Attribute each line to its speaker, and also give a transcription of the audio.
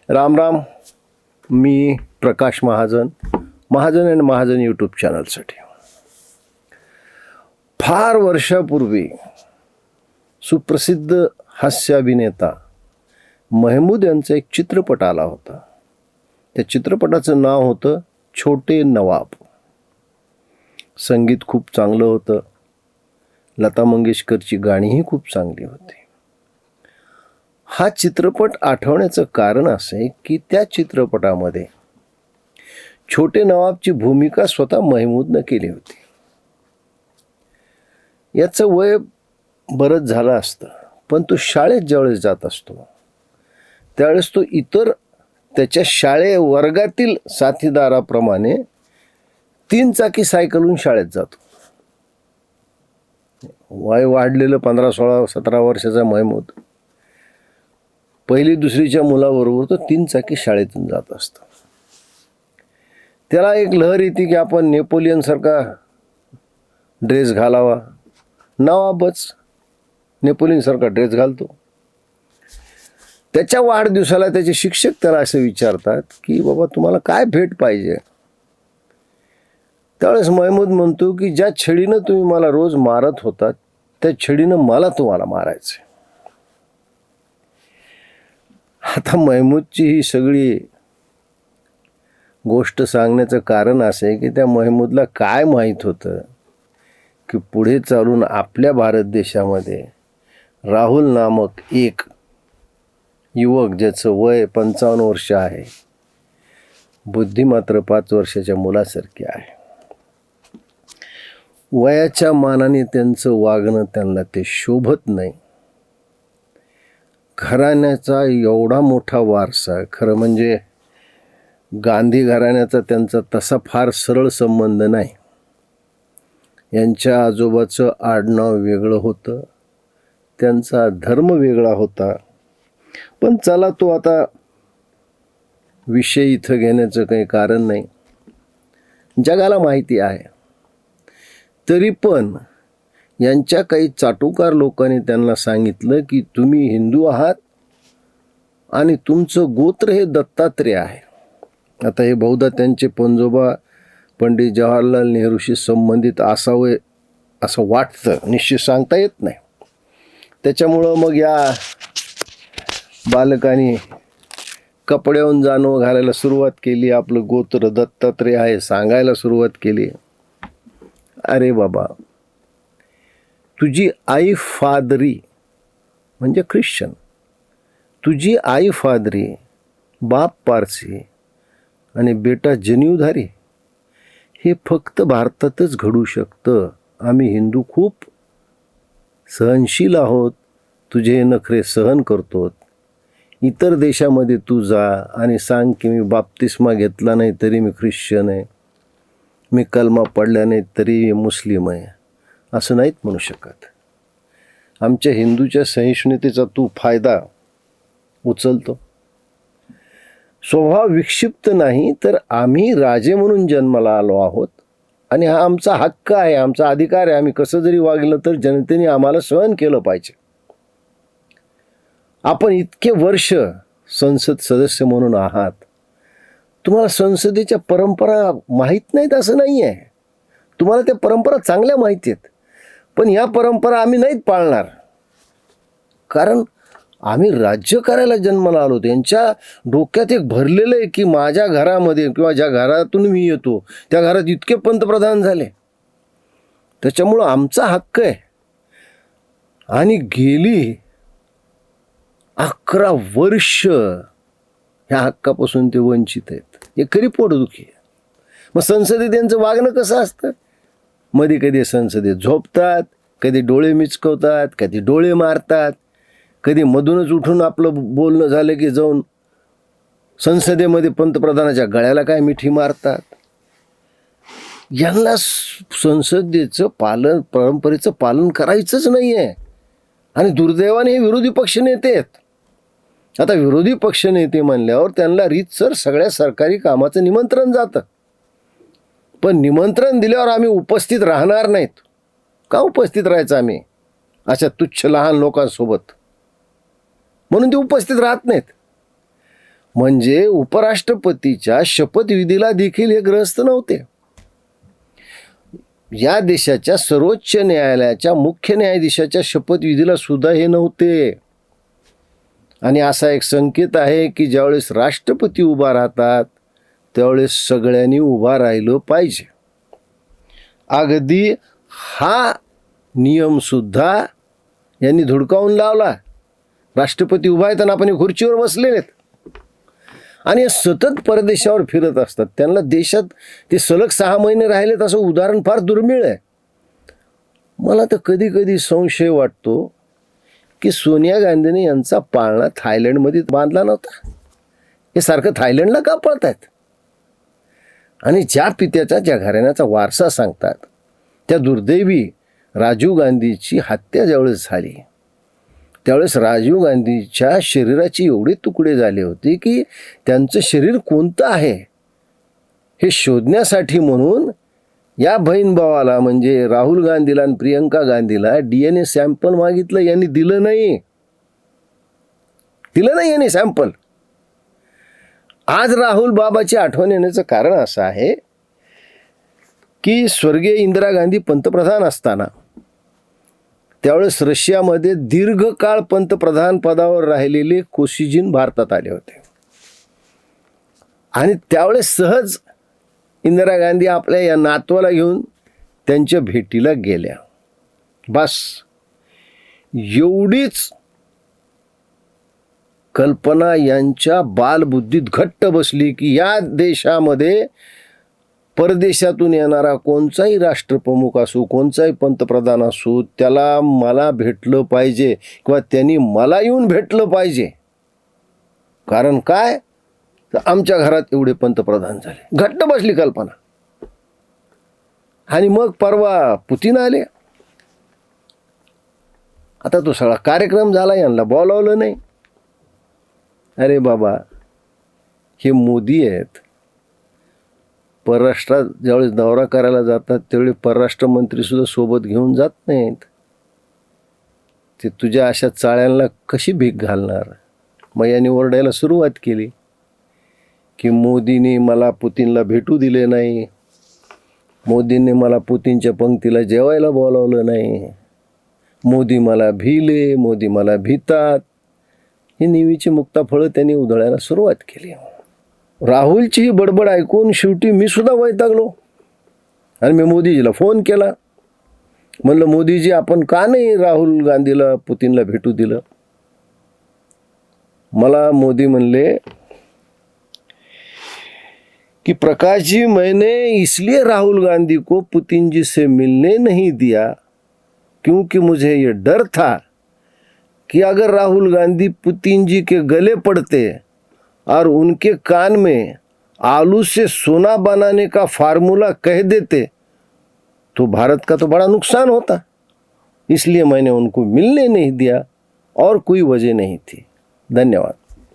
Speaker 1: राम राम. मी Prakash Mahajan, Mahajan and Mahajan YouTube चॅनलसाठी. फार वर्षापूर्वी सुप्रसिद्ध हास्य अभिनेता महमूद यांचा एक चित्रपट आला होता. त्या चित्रपटाचं नाव होतं छोटे नवाब. संगीत खूप चांगलं होतं. लता मंगेशकरची गाणीही खूप चांगली होती. हा चित्रपट आठवण्याचं कारण असं आहे की त्या चित्रपटामध्ये छोटे नवाबची भूमिका स्वतः महमूदनं केली होती. याचं वय बरंच झालं असतं, पण तो शाळेत ज्यावेळेस जात असतो त्यावेळेस तो इतर त्याच्या वर्गातील साथीदाराप्रमाणे 3 चाकी सायकलहून शाळेत जातो. वय वाढलेलं 15, 16, 17 वर्षाचा महमूद पहिली दुसरीच्या मुलाबरोबर तो 3 चाकी शाळेतून जात असतो. त्याला एक लहर येते की आपण नेपोलियनसारखा ड्रेस घालावा. नवाबच नेपोलियनसारखा ड्रेस घालतो. त्याच्या वाढदिवसाला त्याचे शिक्षक त्याला असं विचारतात की बाबा तुम्हाला काय भेट पाहिजे. त्यावेळेस महमूद म्हणतो की ज्या छडीनं तुम्ही मला रोज मारत होतात त्या छडीनं मला तुम्हाला मारायचं. आता महमूदची ही सगळी गोष्ट सांगण्याचं कारण असं आहे की त्या महमूदला काय माहीत होतं की पुढे चालून आपल्या भारत देशामध्ये राहुल नामक एक युवक ज्याचं वय 55 वर्ष आहे, बुद्धी मात्र 5 वर्षाच्या मुलासारखी आहे. वयाच्या मानाने त्यांचं वागणं त्यांना ते शोभत नाही. घराण्याचा एवढा मोठा वारसा, खरं म्हणजे गांधी घराण्याचा त्यांचा तसा फार सरळ संबंध नाही. यांच्या आजोबाचं आडनाव वेगळं होतं, त्यांचा धर्म वेगळा होता. पण चला, तो आता विषय इथं घेण्याचं काही कारण नाही, जगाला माहिती आहे. तरी पण यांच्या काही चाटुकार लोकांनी त्यांना सांगितलं की तुम्ही हिंदू आहात आणि तुमचं गोत्र हे दत्तात्रेय आहे. आता हे बहुधा त्यांचे पंजोबा पंडित जवाहरलाल नेहरूशी संबंधित असावे असं वाटतं, निश्चित सांगता येत नाही. त्याच्यामुळं मग या बालकांनी कपड्याहून जाणवं घालायला सुरुवात केली. आपलं गोत्र दत्तात्रेय आहे सांगायला सुरुवात केली. अरे बाबा, तुझी आई फादरी म्हणजे ख्रिश्चन, तुझी आई फादरी, बाप पारसी आणि बेटा जनीवधारी, हे फक्त भारतातच घडू शकतं. आम्ही हिंदू खूप सहनशील आहोत, तुझे हे नखरे सहन करतो. इतर देशामध्ये तू जा आणि सांग की मी बाप्तिस्मा घेतला नाही तरी मी ख्रिश्चन आहे, मी कलमा पडला नाही तरी मी मुस्लिम आहे, असं नाहीत म्हणू शकत. आमच्या हिंदूच्या सहिष्णुतेचा तू फायदा उचलतो. स्वभाव विक्षिप्त नाही, तर आम्ही राजे म्हणून जन्माला आलो आहोत आणि हा आमचा हक्क आहे, आमचा अधिकार आहे. आम्ही कसं जरी वागलं तर जनतेने आम्हाला सहन केलं पाहिजे. आपण इतके वर्ष संसद सदस्य म्हणून आहात, तुम्हाला संसदेच्या परंपरा माहीत नाहीत असं नाही आहे. तुम्हाला त्या परंपरा चांगल्या माहिती आहेत, पण या परंपरा आम्ही नाहीत पाळणार. कारण आम्ही राज्य करायला जन्माला आलो. त्यांच्या डोक्यात एक भरलेलं आहे की माझ्या घरामध्ये किंवा ज्या घरातून मी येतो त्या घरात इतके पंतप्रधान झाले, त्याच्यामुळं आमचा हक्क आहे. आणि गेली 11 वर्ष ह्या हक्कापासून ते वंचित आहेत. हे खरी पोटदुखी आहे. मग संसदेत त्यांचं वागणं कसं असतं? मध्ये कधी संसदेत झोपतात, कधी डोळे मिचकवतात, कधी डोळे मारतात, कधी मधूनच उठून आपलं बोलणं झालं की जाऊन संसदेमध्ये पंतप्रधानाच्या गळ्याला काय मिठी मारतात. यांना संसदेचं पालन, परंपरेचं पालन करायचंच नाही आहे. आणि दुर्दैवाने हे विरोधी पक्षनेते आहेत. आता विरोधी पक्षनेते म्हणल्यावर त्यांना रीतसर सगळ्या सरकारी कामाचं निमंत्रण जातं. पण निमंत्रण दिल्यावर आम्ही उपस्थित राहणार नाहीत. का उपस्थित राहायचं आम्ही अशा तुच्छ लहान लोकांसोबत? म्हणून ते उपस्थित राहत नाहीत. म्हणजे उपराष्ट्रपतीच्या शपथविधीला देखील हे ग्रहस्थ नव्हते. या देशाच्या सर्वोच्च न्यायालयाच्या मुख्य न्यायाधीशाच्या शपथविधीला सुद्धा हे नव्हते. आणि असा एक संकेत आहे की ज्यावेळेस राष्ट्रपती उभा राहतात त्यावेळेस सगळ्यांनी उभा राहिलं पाहिजे. अगदी हा नियमसुद्धा यांनी धुडकावून लावला. राष्ट्रपती उभा आहेत आणि आपण खुर्चीवर बसलेले आहेत आणि हे सतत परदेशावर फिरत असतात. त्यांना देशात ते सलग 6 महिने राहिलेत असं उदाहरण फार दुर्मिळ आहे. मला तर कधी कधी संशय वाटतो की सोनिया गांधीने यांचा पाळणा थायलंडमध्ये बांधला नव्हता. हे सारखं थायलंडला का पळतायत? आणि ज्या पित्याचा ज्या घराण्याचा वारसा सांगतात त्या दुर्दैवी राजीव गांधीची हत्या ज्यावेळेस झाली त्यावेळेस राजीव गांधीच्या शरीराचे एवढे तुकडे झाले होते की त्यांचं शरीर कोणतं आहे हे शोधण्यासाठी म्हणून या बहीण भावाला म्हणजे राहुल गांधीला आणि प्रियंका गांधीला DNA सॅम्पल मागितलं. यांनी दिलं नाही यांनी सॅम्पल. आज राहुल बाबाची आठवण येण्याचं कारण असं आहे की स्वर्गीय इंदिरा गांधी पंतप्रधान असताना त्यावेळेस रशियामध्ये दीर्घकाळ पंतप्रधान पदावर राहिलेले कोसिजिन भारतात आले होते आणि त्यावेळेस सहज इंदिरा गांधी आपल्या या नातवाला घेऊन त्यांच्या भेटीला गेल्या. बस एवढीच कल्पना यांच्या बालबुद्धीत घट्ट बसली की या देशामध्ये परदेशातून येणारा कोणताही राष्ट्रप्रमुख असो कोणताही पंतप्रधान असो त्याला मला भेटलं पाहिजे किंवा त्यांनी मला येऊन भेटलं पाहिजे. कारण काय तर आमच्या घरात एवढे पंतप्रधान झाले. घट्ट बसली कल्पना. आणि मग परवा पुतीन आले. आता तो सगळा कार्यक्रम झाला, यांना बोलावलं नाही. अरे बाबा, हे मोदी आहेत. परराष्ट्रात ज्यावेळेस दौरा करायला जातात त्यावेळी परराष्ट्र मंत्रीसुद्धा सोबत घेऊन जात नाहीत. ते तुझ्या अशा चाळ्यांना कशी भीक घालणार? मग यांनी ओरडायला सुरुवात केली की मोदींनी मला पुतीनला भेटू दिले नाही, मोदींनी मला पुतीनच्या पंक्तीला जेवायला बोलावलं नाही, मोदी मला भिले, मोदी मला भितात. ही नेहमीची मुक्ताफळं त्यांनी उधळायला सुरुवात केली. राहुलची ही बडबड ऐकून शेवटी मी सुद्धा वैतागलो आणि मी मोदीजीला फोन केला. म्हणलं, मोदीजी, आपण का नाही राहुल गांधीला पुतीनला भेटू दिलं? मला मोदी म्हणले कि प्रकाश जी, मैंने इसलिए राहुल गांधी को पुतिन जी से मिलने नहीं दिया क्योंकि मुझे ये डर था कि अगर राहुल गांधी पुतिन जी के गले पड़ते और उनके कान में आलू से सोना बनाने का फार्मूला कह देते तो भारत का तो बड़ा नुकसान होता, इसलिए मैंने उनको मिलने नहीं दिया और कोई वजह नहीं थी. धन्यवाद.